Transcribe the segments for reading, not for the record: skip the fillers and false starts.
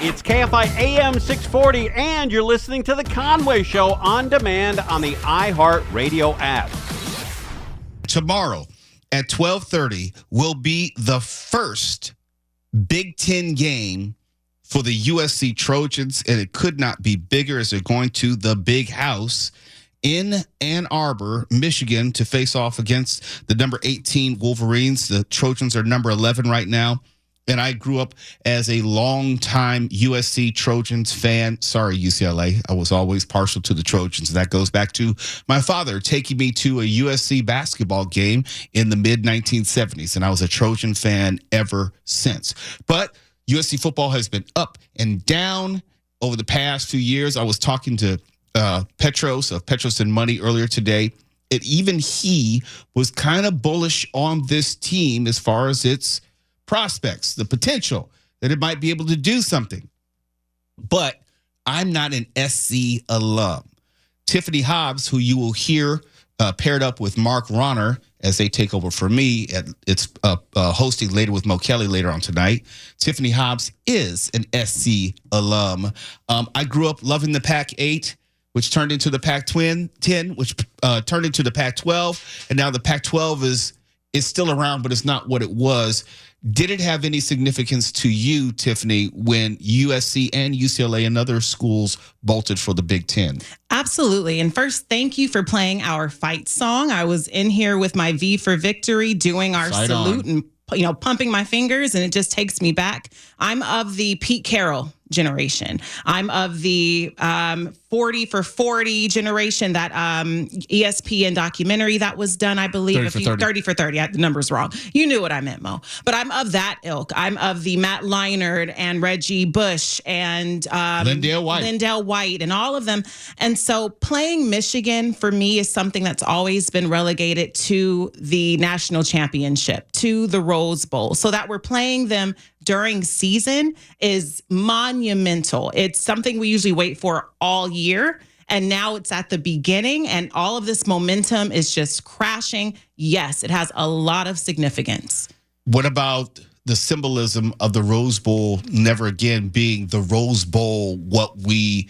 It's KFI AM 640, and you're listening to The Conway Show on demand on the iHeartRadio app. Tomorrow at 12:30 will be the first Big Ten game for the USC Trojans, and it could not be bigger as they're going to the Big House in Ann Arbor, Michigan, to face off against the number 18 Wolverines. The Trojans are number 11 right now. And I grew up as a longtime USC Trojans fan. Sorry, UCLA. I was always partial to the Trojans. That goes back to my father taking me to a USC basketball game in the mid-1970s. And I was a Trojan fan ever since. But USC football has been up and down over the past few years. I was talking to Petros of Petros and Money earlier today. And even he was kind of bullish on this team as far as its prospects, the potential that it might be able to do something. But I'm not an SC alum. Tiffany Hobbs, who you will hear paired up with Mark Rahner as they take over for me, it's hosting later with Mo Kelly later on tonight. Tiffany Hobbs is an SC alum. I grew up loving the Pac-8, which turned into the Pac-10, which turned into the Pac-12, and now the Pac-12 is still around, but it's not what it was. Did it have any significance to you, Tiffany, when USC and UCLA and other schools bolted for the Big Ten? Absolutely. And first, thank you for playing our fight song. I was in here with my V for victory, doing our salute and pumping my fingers, and it just takes me back. I'm of the Pete Carroll generation. I'm of the 40 for 40 generation, that ESPN documentary that was done, I believe. 30 for 30. The number's wrong. You knew what I meant, Mo. But I'm of that ilk. I'm of the Matt Leinart and Reggie Bush and Lindell White and all of them. And so playing Michigan for me is something that's always been relegated to the national championship, to the Rose Bowl. So that we're playing them during season is monumental. It's something we usually wait for all year. And now it's at the beginning and all of this momentum is just crashing. Yes, it has a lot of significance. What about the symbolism of the Rose Bowl never again being the Rose Bowl, what we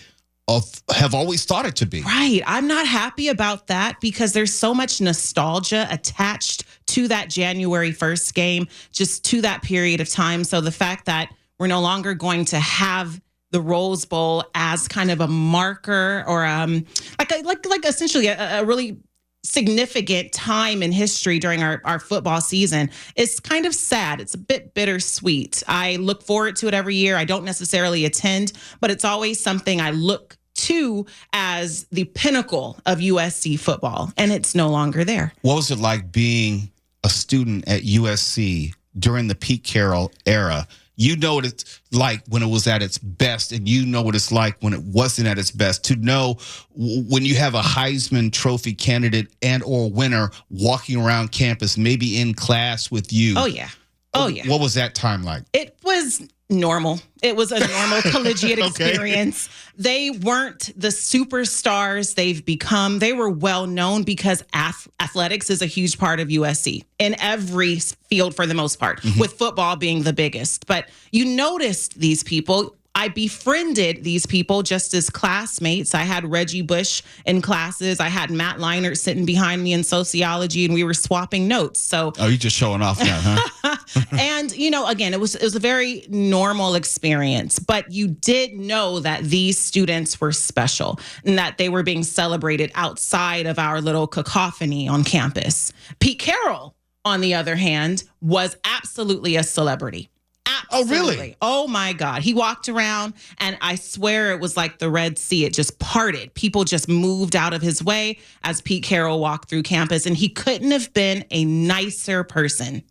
have always thought it to be? Right. I'm not happy about that because there's so much nostalgia attached to that January 1st game, just to that period of time. So the fact that we're no longer going to have the Rose Bowl as kind of a marker or like essentially a really significant time in history during our football season is kind of sad. It's a bit bittersweet. I look forward to it every year. I don't necessarily attend, but it's always something I look to as the pinnacle of USC football, and it's no longer there. What was it like being a student at USC during the Pete Carroll era? You know what it's like when it was at its best, and you know what it's like when it wasn't at its best. To know when you have a Heisman Trophy candidate and or winner walking around campus, maybe in class with you. Oh, yeah. Oh, yeah. What was that time like? It was normal. It was a normal collegiate experience. They weren't the superstars they've become. They were well known because athletics is a huge part of USC in every field for the most part, with football being the biggest. But you noticed these people. I befriended these people just as classmates. I had Reggie Bush in classes. I had Matt Leinart sitting behind me in sociology, and we were swapping notes. So, you're just showing off now, huh? And, again, it was a very normal experience. But you did know that these students were special and that they were being celebrated outside of our little cacophony on campus. Pete Carroll, on the other hand, was absolutely a celebrity. Absolutely. Oh, really? Oh, my God. He walked around, and I swear it was like the Red Sea. It just parted. People just moved out of his way as Pete Carroll walked through campus, and he couldn't have been a nicer person.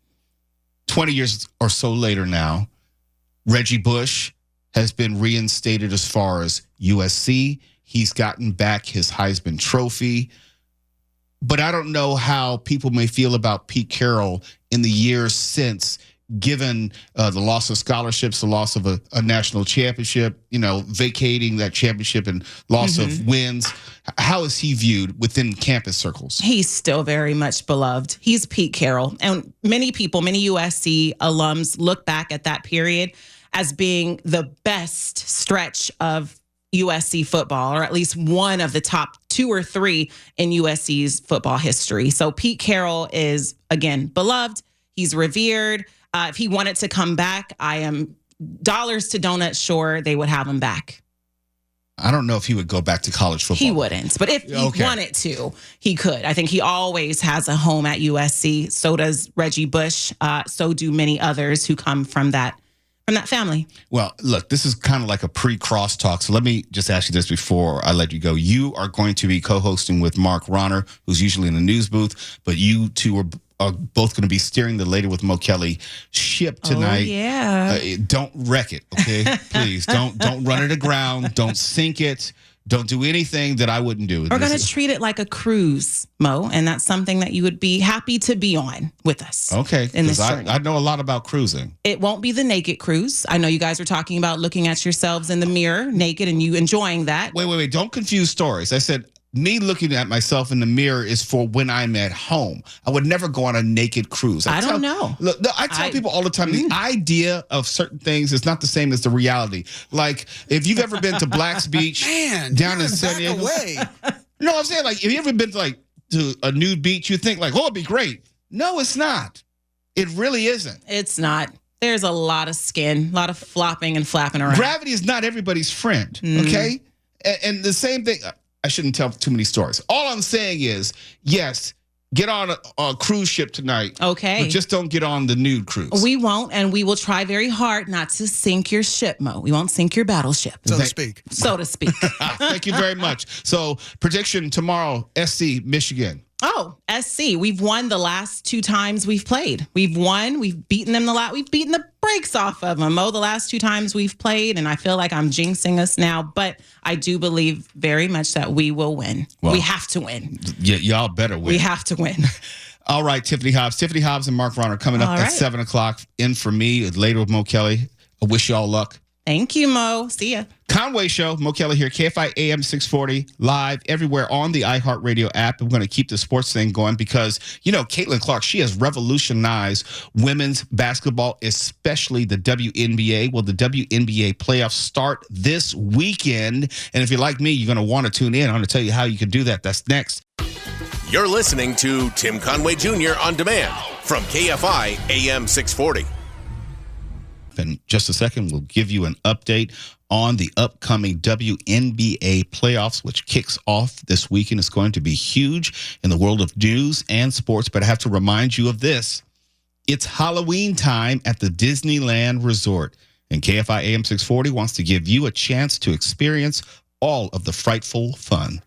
20 years or so later now, Reggie Bush has been reinstated as far as USC. He's gotten back his Heisman Trophy. But I don't know how people may feel about Pete Carroll in the years since, given the loss of scholarships, the loss of a national championship, vacating that championship and loss of wins. How is he viewed within campus circles? He's still very much beloved. He's Pete Carroll. And many people, many USC alums look back at that period as being the best stretch of USC football, or at least one of the top 2 or 3 in USC's football history. So Pete Carroll is, again, beloved. He's revered. If he wanted to come back, I am dollars to donuts sure they would have him back. I don't know if he would go back to college football. He wouldn't, but if he wanted to, he could. I think he always has a home at USC. So does Reggie Bush. So do many others who come from that family. Well, look, this is kind of like a pre-crosstalk. So let me just ask you this before I let you go. You are going to be co-hosting with Mark Rahner, who's usually in the news booth, but you two are both going to be steering the Later with Mo Kelly ship tonight. Oh, yeah. Don't wreck it, okay? Please, don't run it aground. Don't sink it. Don't do anything that I wouldn't do. We're going to treat it like a cruise, Mo, and that's something that you would be happy to be on with us. Okay, in this journey. I know a lot about cruising. It won't be the naked cruise. I know you guys are talking about looking at yourselves in the mirror naked and you enjoying that. Wait. Don't confuse stories. I said me looking at myself in the mirror is for when I'm at home. I would never go on a naked cruise. I don't know. Look, I tell people all the time, the idea of certain things is not the same as the reality. Like, if you've ever been to Black's Beach down in San Diego. No, I'm saying, like, if you've ever been to a nude beach, you think, like, oh, it'd be great. No, it's not. It really isn't. It's not. There's a lot of skin, a lot of flopping and flapping around. Gravity is not everybody's friend, okay? And the same thing... I shouldn't tell too many stories. All I'm saying is, yes, get on a cruise ship tonight. Okay. But just don't get on the nude cruise. We won't, and we will try very hard not to sink your ship, Mo. We won't sink your battleship. So to speak. So to speak. Thank you very much. So, prediction tomorrow, SC, Michigan. Oh, SC. We've won the last 2 times we've played. We've won. We've beaten them we've beaten the brakes off of them, Mo, the last 2 times we've played. And I feel like I'm jinxing us now, but I do believe very much that we will win. Well, we have to win. Y'all better win. We have to win. All right, Tiffany Hobbs. Tiffany Hobbs and Mark Rahner coming up at 7 o'clock. In for me, Later with Mo Kelly. I wish y'all luck. Thank you, Mo. See ya. Conway Show, Mo Kelly here, KFI AM 640, live everywhere on the iHeartRadio app. I'm going to keep the sports thing going because, Caitlin Clark, she has revolutionized women's basketball, especially the WNBA. Well, the WNBA playoffs start this weekend. And if you're like me, you're going to want to tune in. I'm going to tell you how you can do that. That's next. You're listening to Tim Conway Jr. On Demand from KFI AM 640. In just a second, we'll give you an update on the upcoming WNBA playoffs, which kicks off this weekend. It's going to be huge in the world of news and sports, but I have to remind you of this. It's Halloween time at the Disneyland Resort, and KFI AM 640 wants to give you a chance to experience all of the frightful fun.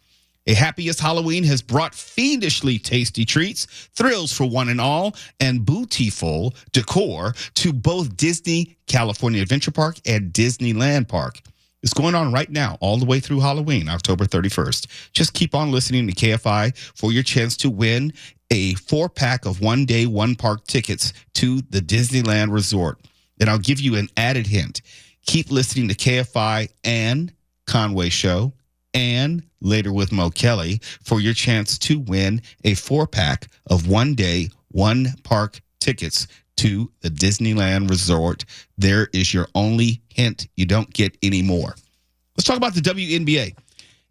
A Happiest Halloween has brought fiendishly tasty treats, thrills for one and all, and beautiful decor to both Disney California Adventure Park and Disneyland Park. It's going on right now, all the way through Halloween, October 31st. Just keep on listening to KFI for your chance to win a 4-pack of one-day, one-park tickets to the Disneyland Resort. And I'll give you an added hint. Keep listening to KFI and Conway Show and Later with Mo Kelly for your chance to win a 4-pack of one-day, one-park tickets to the Disneyland Resort. There is your only hint. You don't get any more. Let's talk about the WNBA.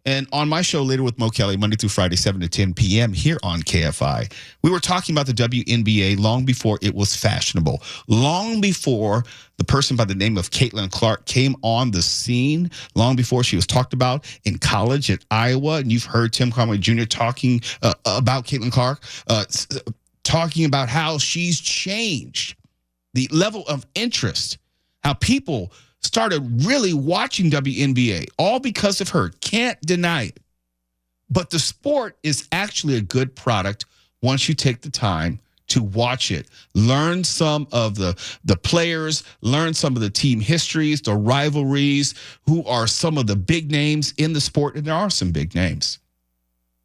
And on my show, Later with Mo Kelly, Monday through Friday, 7 to 10 p.m. here on KFI, we were talking about the WNBA long before it was fashionable, long before the person by the name of Caitlin Clark came on the scene, long before she was talked about in college at Iowa. And you've heard Tim Conway Jr. talking about Caitlin Clark, talking about how she's changed the level of interest, how people started really watching WNBA, all because of her. Can't deny it. But the sport is actually a good product once you take the time to watch it. Learn some of the players, learn some of the team histories, the rivalries, who are some of the big names in the sport, and there are some big names.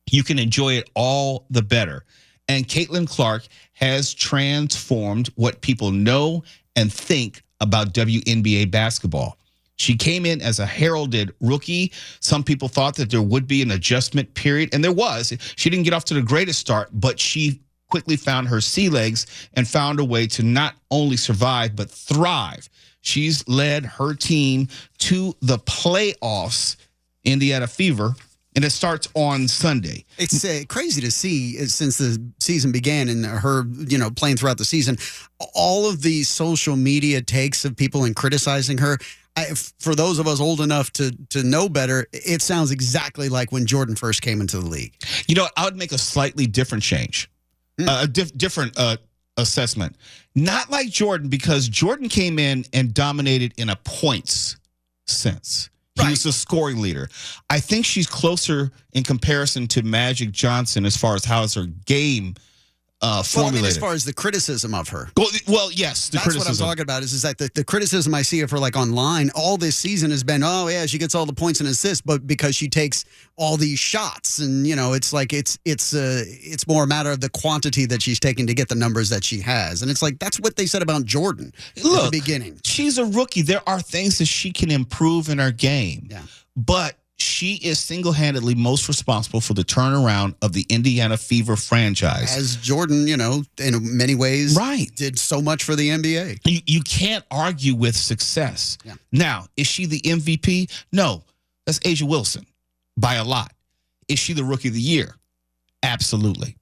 You can enjoy it all the better. And Caitlin Clark has transformed what people know and think about WNBA basketball. She came in as a heralded rookie. Some people thought that there would be an adjustment period, and there was. She didn't get off to the greatest start, but she quickly found her sea legs and found a way to not only survive, but thrive. She's led her team to the playoffs, Indiana Fever, and it starts on Sunday. It's crazy to see since the season began and her, playing throughout the season, all of these social media takes of people and criticizing her. For those of us old enough to know better, it sounds exactly like when Jordan first came into the league. I would make a slightly different change, a different assessment. Not like Jordan, because Jordan came in and dominated in a points sense. He was the scoring leader. I think she's closer in comparison to Magic Johnson as far as how is her game formulated. As far as the criticism of her. Well, yes, the criticism. That's what I'm talking about. Is that the criticism I see of her like online all this season has been, oh yeah, she gets all the points and assists, but because she takes all these shots, and it's like it's more a matter of the quantity that she's taking to get the numbers that she has, and it's like that's what they said about Jordan at the beginning. She's a rookie. There are things that she can improve in her game, but she is single-handedly most responsible for the turnaround of the Indiana Fever franchise. As Jordan, in many ways, did so much for the NBA. You can't argue with success. Yeah. Now, is she the MVP? No, that's A'ja Wilson by a lot. Is she the Rookie of the Year? Absolutely.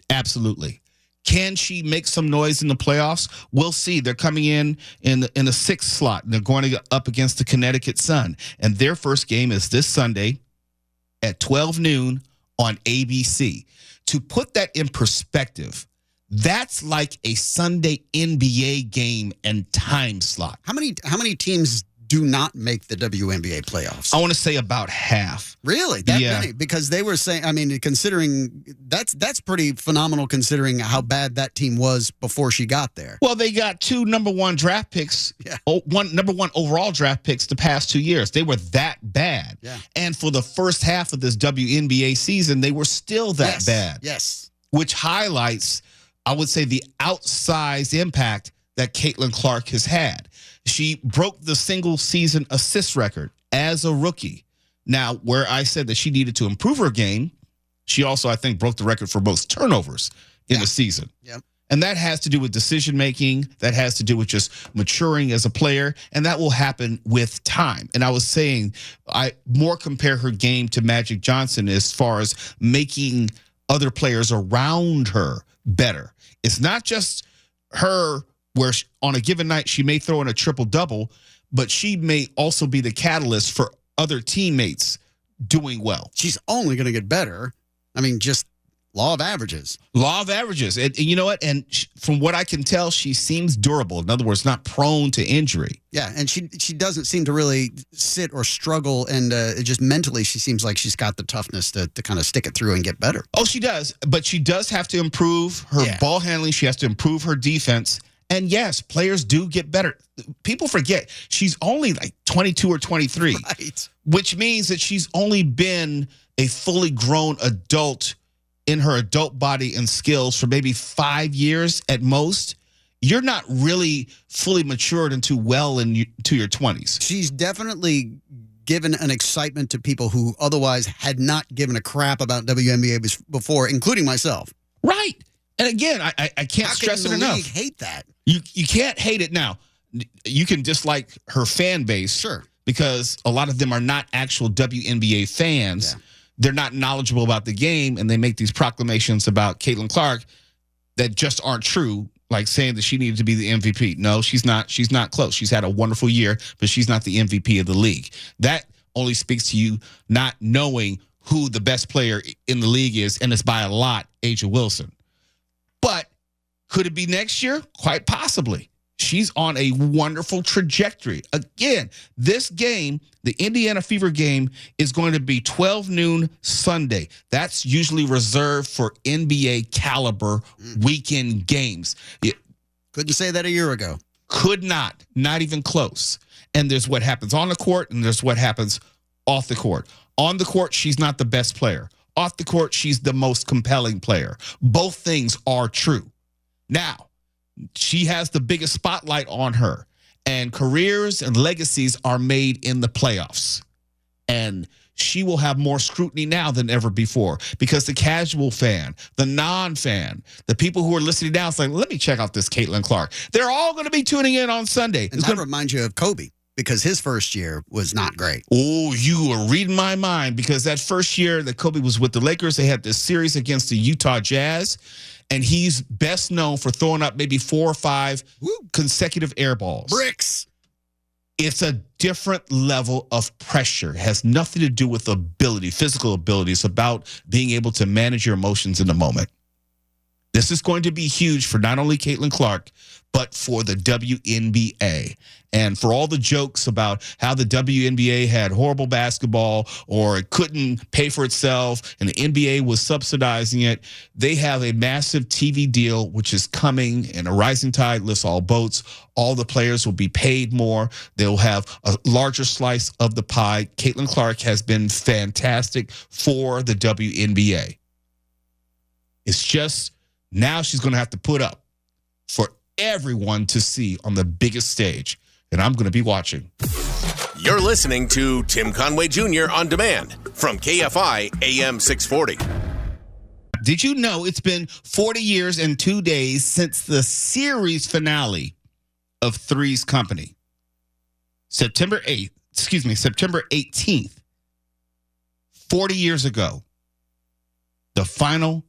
Absolutely. Can she make some noise in the playoffs? We'll see. They're coming in the sixth slot, and they're going up against the Connecticut Sun. And their first game is this Sunday at 12 noon on ABC. To put that in perspective, that's like a Sunday NBA game and time slot. How many teams do not make the WNBA playoffs? I want to say about half. Really? That many? Because they were saying, considering that's pretty phenomenal considering how bad that team was before she got there. Well, they got 2 number 1 draft picks, number 1 overall draft picks the past 2 years. They were that bad. Yeah. And for the first half of this WNBA season, they were still that bad. Yes. Which highlights, I would say, the outsized impact that Caitlin Clark has had. She broke the single-season assist record as a rookie. Now, where I said that she needed to improve her game, she also, I think, broke the record for most turnovers in the season. Yep. And that has to do with decision-making. That has to do with just maturing as a player. And that will happen with time. And I was saying I more compare her game to Magic Johnson as far as making other players around her better. It's not just her where on a given night she may throw in a triple-double, but she may also be the catalyst for other teammates doing well. She's only going to get better. Just law of averages. Law of averages. And you know what? And from what I can tell, she seems durable. In other words, not prone to injury. Yeah, and she doesn't seem to really sit or struggle, and just mentally she seems like she's got the toughness to kind of stick it through and get better. Oh, she does. But she does have to improve her ball handling. She has to improve her defense. And yes, players do get better. People forget she's only like 22 or 23, which means that she's only been a fully grown adult in her adult body and skills for maybe 5 years at most. You're not really fully matured into to your 20s. She's definitely given an excitement to people who otherwise had not given a crap about WNBA before, including myself. Right. And again, I can't stress it enough. League hate that. You can't hate it. Now, you can dislike her fan base. Sure. Because a lot of them are not actual WNBA fans. Yeah. They're not knowledgeable about the game, and they make these proclamations about Caitlin Clark that just aren't true, like saying that she needed to be the MVP. No, she's not. She's not close. She's had a wonderful year, but she's not the MVP of the league. That only speaks to you not knowing who the best player in the league is, and it's by a lot, A'ja Wilson. But could it be next year? Quite possibly. She's on a wonderful trajectory. Again, this game, the Indiana Fever game, is going to be 12 noon Sunday. That's usually reserved for NBA caliber weekend games. Couldn't say that a year ago. Could not even close. And there's what happens on the court, and there's what happens off the court. On the court, she's not the best player. Off the court, she's the most compelling player. Both things are true. Now, she has the biggest spotlight on her, and careers and legacies are made in the playoffs. And she will have more scrutiny now than ever before because the casual fan, the non-fan, the people who are listening now, it's like, let me check out this Caitlin Clark. They're all going to be tuning in on Sunday. And that reminds you of Kobe because his first year was not great. Oh, you are reading my mind because that first year that Kobe was with the Lakers, they had this series against the Utah Jazz, and he's best known for throwing up maybe 4 or 5 consecutive air balls. Bricks. It's a different level of pressure. It has nothing to do with ability, physical ability. It's about being able to manage your emotions in the moment. This is going to be huge for not only Caitlin Clark, but for the WNBA. And for all the jokes about how the WNBA had horrible basketball or it couldn't pay for itself and the NBA was subsidizing it, they have a massive TV deal which is coming, and a rising tide lifts all boats. All the players will be paid more. They'll have a larger slice of the pie. Caitlin Clark has been fantastic for the WNBA. It's just now she's going to have to put up for everyone to see on the biggest stage, and I'm going to be watching. You're listening to Tim Conway Jr. On Demand from KFI AM 640. Did you know it's been 40 years and 2 days since the series finale of Three's Company? September 18th, 40 years ago, the final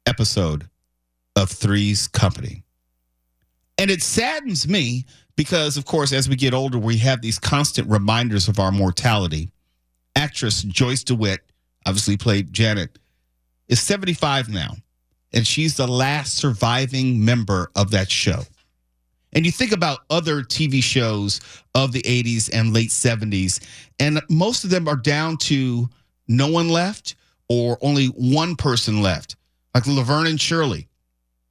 episode of Three's Company. And it saddens me because, of course, as we get older, we have these constant reminders of our mortality. Actress Joyce Dewitt, obviously played Janet, is 75 now, and she's the last surviving member of that show. And you think about other TV shows of the 80s and late 70s, and most of them are down to no one left or only one person left, like Laverne and Shirley.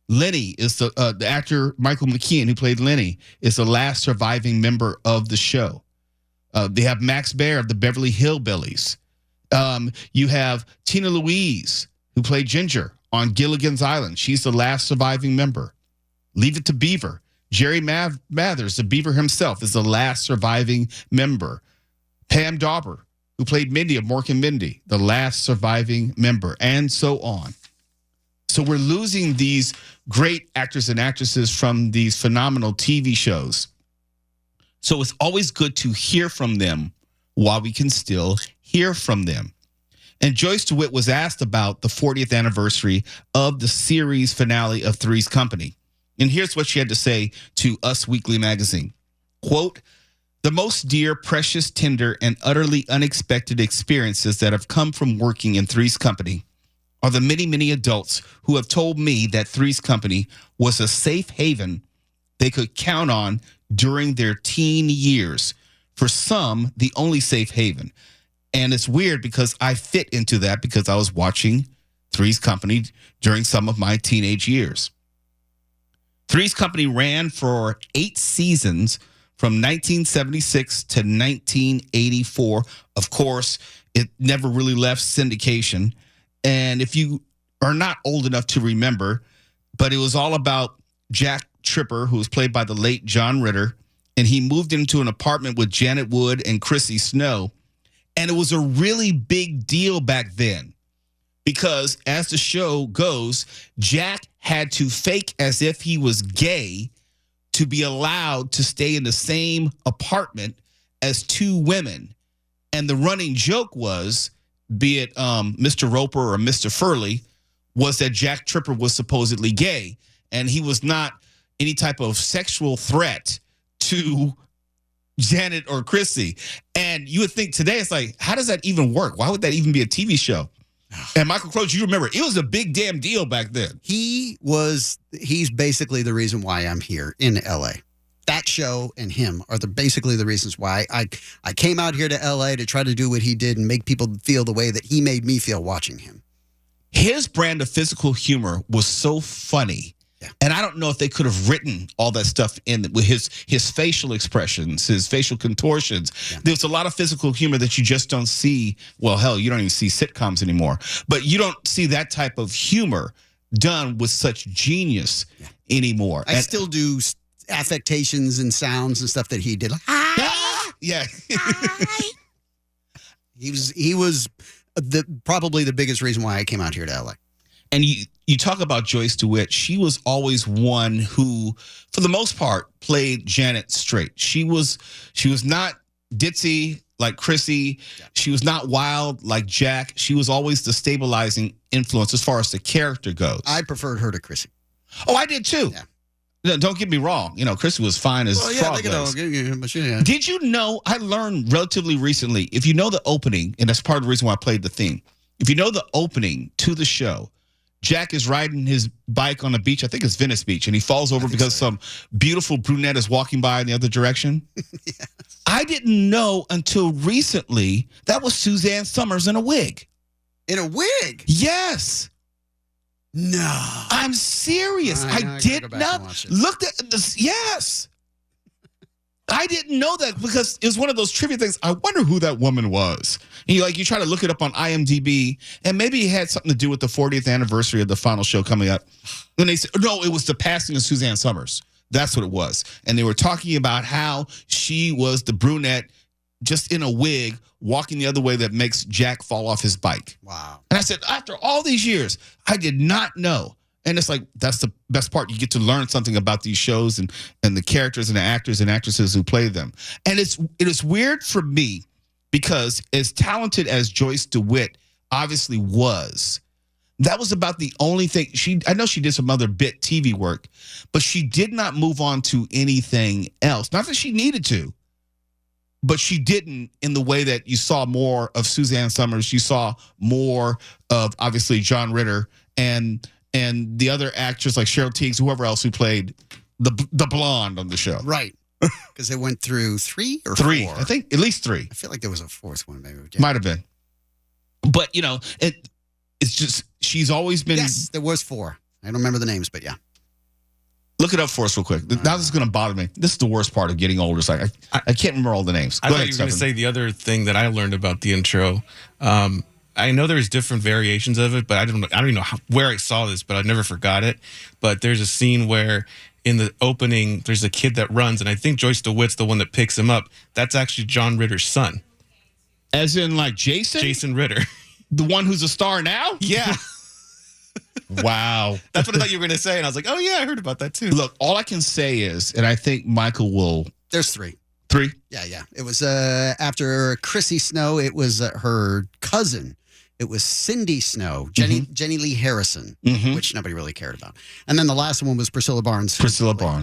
Lenny is the actor, Michael McKean, who played Lenny, is the last surviving member of the show. They have Max Baer of the Beverly Hillbillies. You have Tina Louise, who played Ginger on Gilligan's Island. She's the last surviving member. Leave It to Beaver. Jerry Mathers, the Beaver himself, is the last surviving member. Pam Dauber, who played Mindy of Mork and Mindy, the last surviving member, and so on. So we're losing these great actors and actresses from these phenomenal TV shows. So it's always good to hear from them while we can still hear from them. And Joyce DeWitt was asked about the 40th anniversary of the series finale of Three's Company. And here's what she had to say to Us Weekly magazine. Quote, "The most dear, precious, tender, and utterly unexpected experiences that have come from working in Three's Company are the many, many adults who have told me that Three's Company was a safe haven they could count on during their teen years. For some, the only safe haven." And it's weird because I fit into that because I was watching Three's Company during some of my teenage years. Three's Company ran for 8 seasons from 1976 to 1984. Of course, it never really left syndication. And if you are not old enough to remember, but it was all about Jack Tripper, who was played by the late John Ritter, and he moved into an apartment with Janet Wood and Chrissy Snow. And it was a really big deal back then because as the show goes, Jack had to fake as if he was gay to be allowed to stay in the same apartment as 2 women. And the running joke was, be it Mr. Roper or Mr. Furley, was that Jack Tripper was supposedly gay. And he was not any type of sexual threat to Janet or Chrissy. And you would think today, it's like, how does that even work? Why would that even be a TV show? And Michael Croce, you remember, it was a big damn deal back then. He's basically the reason why I'm here in LA. That show and him are basically the reasons why I came out here to LA to try to do what he did and make people feel the way that he made me feel watching him. His brand of physical humor was so funny. Yeah. And I don't know if they could have written all that stuff in with his facial expressions, his facial contortions. Yeah. There's a lot of physical humor that you just don't see. Well, hell, you don't even see sitcoms anymore. But you don't see that type of humor done with such genius anymore. I still do affectations and sounds and stuff that he did. Like, yeah. He was probably the biggest reason why I came out here to LA. And you talk about Joyce DeWitt. She was always one who, for the most part, played Janet straight. She was not ditzy like Chrissy. Yeah. She was not wild like Jack. She was always the stabilizing influence as far as the character goes. I preferred her to Chrissy. Oh, I did too. Yeah. Don't get me wrong. Chrissy was fine as frog legs. Did you know, I learned relatively recently, if you know the opening, and that's part of the reason why I played the theme, if you know the opening to the show, Jack is riding his bike on a beach, I think it's Venice Beach, and he falls over because some beautiful brunette is walking by in the other direction. Yes. I didn't know until recently that was Suzanne Summers in a wig. In a wig? Yes. No. I'm serious. I did not look at this. Yes. I didn't know that because it was one of those trivia things. I wonder who that woman was. And you try to look it up on IMDb, and maybe it had something to do with the 40th anniversary of the final show coming up. And they said, no, it was the passing of Suzanne Summers. That's what it was. And they were talking about how she was the brunette just in a wig walking the other way that makes Jack fall off his bike. Wow. And I said, after all these years, I did not know. And it's like, that's the best part. You get to learn something about these shows and the characters and the actors and actresses who play them. And it is weird for me because as talented as Joyce DeWitt obviously was, that was about the only thing. I know she did some other bit TV work, but she did not move on to anything else. Not that she needed to, but she didn't in the way that you saw more of Suzanne Summers. You saw more of, obviously, John Ritter and the other actors like Cheryl Teagues, whoever else who played the blonde on the show. Right. Because it went through three or four. I think at least three. I feel like there was a fourth one, maybe. Might have been. But, it's just, she's always been. Yes, there was four. I don't remember the names, but yeah. Look it up for us real quick. Now this is going to bother me. This is the worst part of getting older. So I can't remember all the names. I thought you were going to say the other thing that I learned about the intro. I know there's different variations of it, but I don't even know where I saw this, but I never forgot it. But there's a scene where in the opening, there's a kid that runs, and I think Joyce DeWitt's the one that picks him up. That's actually John Ritter's son. As in like Jason? Jason Ritter. The one who's a star now? Yeah. Wow. That's what I thought you were going to say, and I was like, oh, yeah, I heard about that too. Look, all I can say is, and I think Michael will... There's three. Three? Yeah. It was after Chrissy Snow, it was her cousin. It was Cindy Snow, Jenny Lee Harrison, which nobody really cared about. And then the last one was Priscilla Barnes.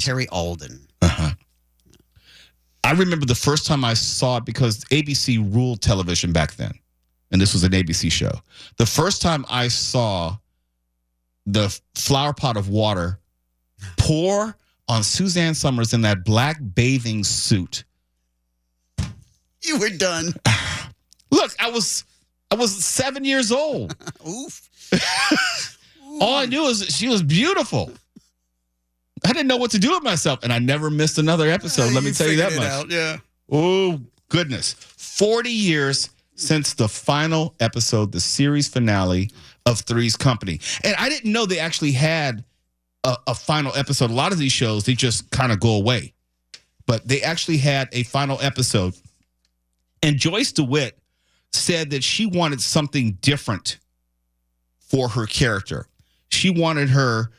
Terry Alden. Uh-huh. I remember the first time I saw it because ABC ruled television back then. And this was an ABC show. The first time I saw the flower pot of water pour on Suzanne Summers in that black bathing suit. You were done. Look, I was 7 years old. Oof. All I knew is she was beautiful. I didn't know what to do with myself, and I never missed another episode. Let me tell you that much. Out, yeah. Oh, goodness. 40 years since the final episode, the series finale of Three's Company. And I didn't know they actually had a final episode. A lot of these shows, they just kind of go away. But they actually had a final episode. And Joyce DeWitt said that she wanted something different for her character. She wanted her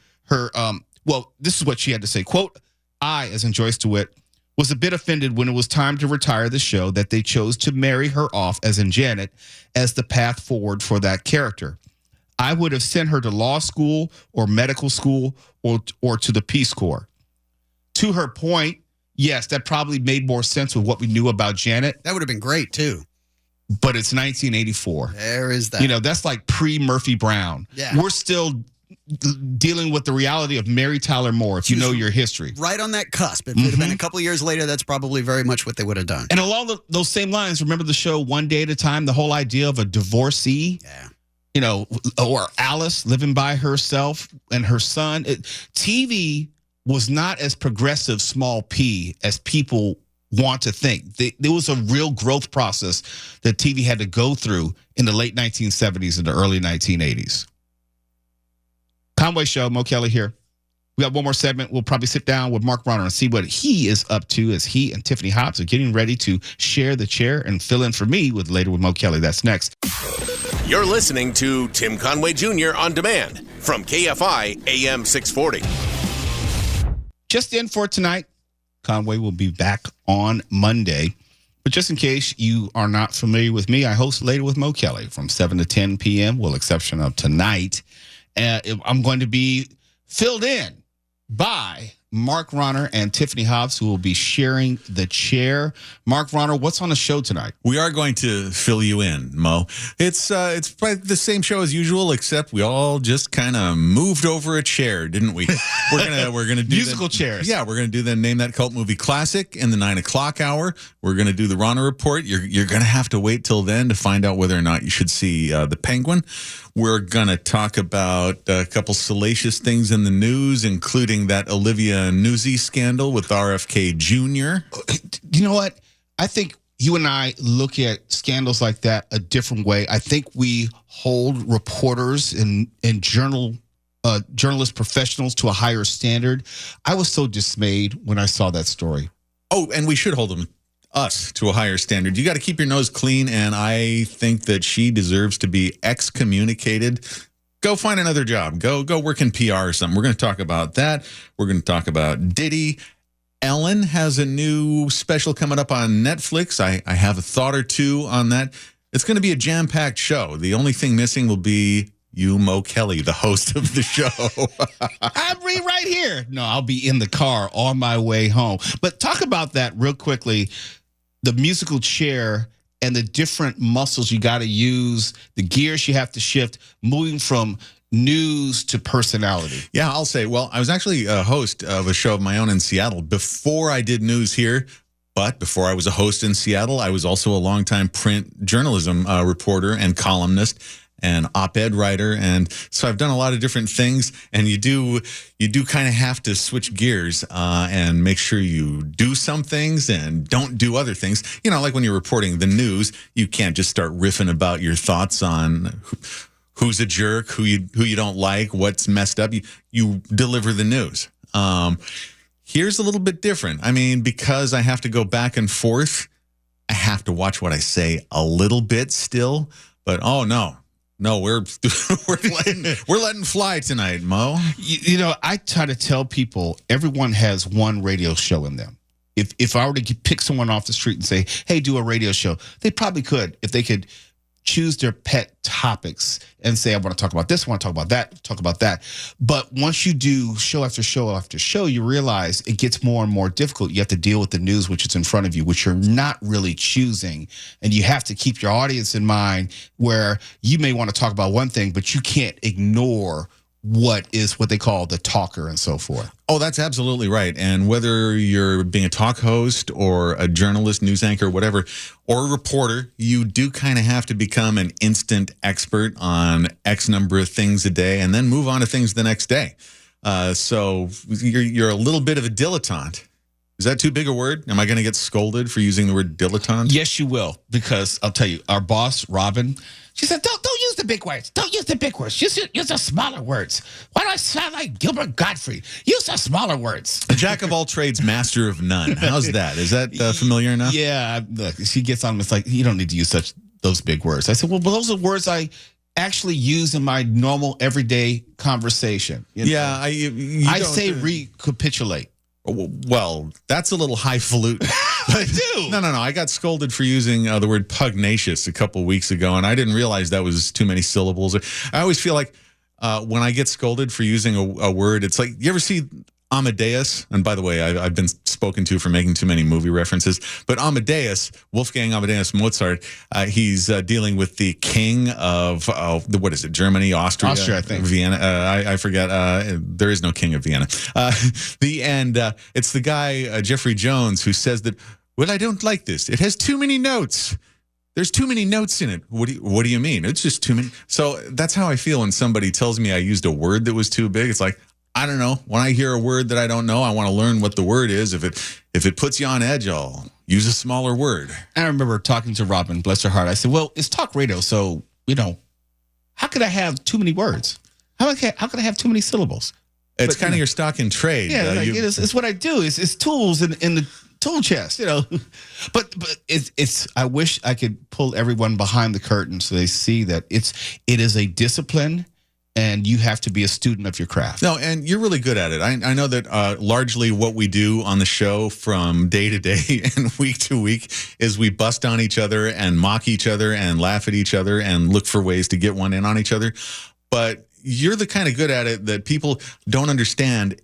this is what she had to say. Quote, I, as in Joyce DeWitt, was a bit offended when it was time to retire the show that they chose to marry her off, as in Janet, as the path forward for that character. I would have sent her to law school or medical school or to the Peace Corps. To her point, yes, that probably made more sense with what we knew about Janet. That would have been great, too. But it's 1984. There is that. That's like pre-Murphy Brown. Yeah. We're still dealing with the reality of Mary Tyler Moore, if you know your history. Right on that cusp. If it had been a couple years later, that's probably very much what they would have done. And along those same lines, remember the show One Day at a Time, the whole idea of a divorcee? Yeah. Or Alice living by herself and her son. TV was not as progressive, small p, as people want to think. There was a real growth process that TV had to go through in the late 1970s and the early 1980s. Conway Show, Mo Kelly here. We got one more segment. We'll probably sit down with Mark Rahner and see what he is up to as he and Tiffany Hobbs are getting ready to share the chair and fill in for me with Later with Mo Kelly. That's next. You're listening to Tim Conway Jr. On Demand from KFI AM 640. Just in for tonight, Conway will be back on Monday. But just in case you are not familiar with me, I host Later with Mo Kelly from 7 to 10 p.m., with exception of tonight. I'm going to be filled in by Mark Rahner and Tiffany Hobbs, who will be sharing the chair. Mark Rahner, what's on the show tonight? We are going to fill you in, Mo. It's probably the same show as usual, except we all just kind of moved over a chair, didn't we? We're gonna do musical chairs. Yeah, we're gonna do the Name That Cult Movie Classic in the 9 o'clock hour. We're gonna do the Rahner Report. You're gonna have to wait till then to find out whether or not you should see the Penguin. We're gonna talk about a couple salacious things in the news, including that Olivia Newsy scandal with RFK Jr. You know what? I think you and I look at scandals like that a different way. I think we hold reporters and journalist professionals to a higher standard. I was so dismayed when I saw that story. Oh, and we should hold us to a higher standard. You got to keep your nose clean, and I think that she deserves to be excommunicated. Go find another job. Go work in PR or something. We're going to talk about that. We're going to talk about Diddy. Ellen has a new special coming up on Netflix. I have a thought or two on that. It's going to be a jam-packed show. The only thing missing will be you, Mo Kelly, the host of the show. I'll be right here. No, I'll be in the car on my way home. But talk about that real quickly. The musical chair and the different muscles you got to use, the gears you have to shift, moving from news to personality. Yeah, I'll say, well, I was actually a host of a show of my own in Seattle before I did news here. But before I was a host in Seattle, I was also a longtime print journalism reporter and columnist and op-ed writer, and so I've done a lot of different things. And you do kind of have to switch gears and make sure you do some things and don't do other things. You know, like when you're reporting the news, you can't just start riffing about your thoughts on who's a jerk, who you don't like, what's messed up. You deliver the news. Here's a little bit different. I mean, because I have to go back and forth, I have to watch what I say a little bit still. But oh no, we're letting fly tonight, Mo. You know, I try to tell people everyone has one radio show in them. If I were to pick someone off the street and say, "Hey, do a radio show," they probably could if they could choose their pet topics and say, I want to talk about this, I want to talk about that. But once you do show after show after show, you realize it gets more and more difficult. You have to deal with the news, which is in front of you, which you're not really choosing. And you have to keep your audience in mind, where you may want to talk about one thing, but you can't ignore what they call the talker and so forth. Oh, that's absolutely right. And whether you're being a talk host or a journalist, news anchor, whatever, or a reporter, you do kind of have to become an instant expert on X number of things a day and then move on to things the next day. So you're a little bit of a dilettante. Is that too big a word? Am I going to get scolded for using the word dilettante? Yes, you will, because I'll tell you, our boss, Robin, she said, don't use the big words. Don't use the big words. Use the smaller words. Why do I sound like Gilbert Gottfried? Use the smaller words. A jack of all trades, master of none. How's that? Is that familiar enough? Yeah. Look, she gets on. It's like, you don't need to use those big words. I said, well, those are words I actually use in my normal everyday conversation. You know? Yeah. I say recapitulate. Well, that's a little highfalutin. I do. No. I got scolded for using the word pugnacious a couple of weeks ago, and I didn't realize that was too many syllables. I always feel like when I get scolded for using a word, it's like, you ever see Amadeus? And by the way, I've been spoken to for making too many movie references. But Amadeus, Wolfgang Amadeus Mozart, he's dealing with the king of what is it? Germany, Austria, I think. Vienna. I forget. There is no king of Vienna. It's the guy Jeffrey Jones who says that. Well, I don't like this. It has too many notes. There's too many notes in it. What do you mean? It's just too many. So that's how I feel when somebody tells me I used a word that was too big. It's like, I don't know. When I hear a word that I don't know, I want to learn what the word is. If it puts you on edge, I'll use a smaller word. I remember talking to Robin, bless her heart. I said, well, it's talk radio, so, how could I have too many words? How could I have too many syllables? It's kind of your stock in trade. Yeah, it's what I do. It's tools in the tool chest, But it's. I wish I could pull everyone behind the curtain so they see that it is a discipline. And you have to be a student of your craft. No, and you're really good at it. I know that largely what we do on the show from day to day and week to week is we bust on each other and mock each other and laugh at each other and look for ways to get one in on each other. But you're the kind of good at it that people don't understand.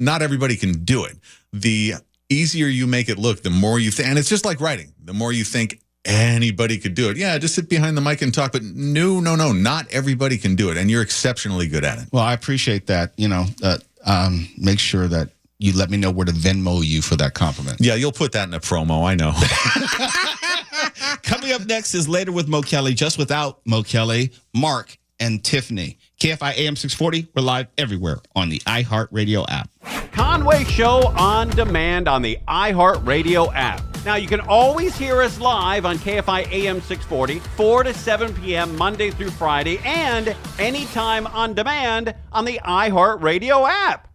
Not everybody can do it. The easier you make it look, the more you think. And it's just like writing. The more you think, anybody could do it. Yeah, just sit behind the mic and talk. But no, not everybody can do it. And you're exceptionally good at it. Well, I appreciate that. Make sure that you let me know where to Venmo you for that compliment. Yeah, you'll put that in a promo. I know. Coming up next is Later with Mo Kelly, just without Mo Kelly, Mark, and Tiffany. KFI AM 640. We're live everywhere on the iHeartRadio app. Conway Show on demand on the iHeartRadio app. Now, you can always hear us live on KFI AM 640, 4 to 7 p.m. Monday through Friday, and anytime on demand on the iHeartRadio app.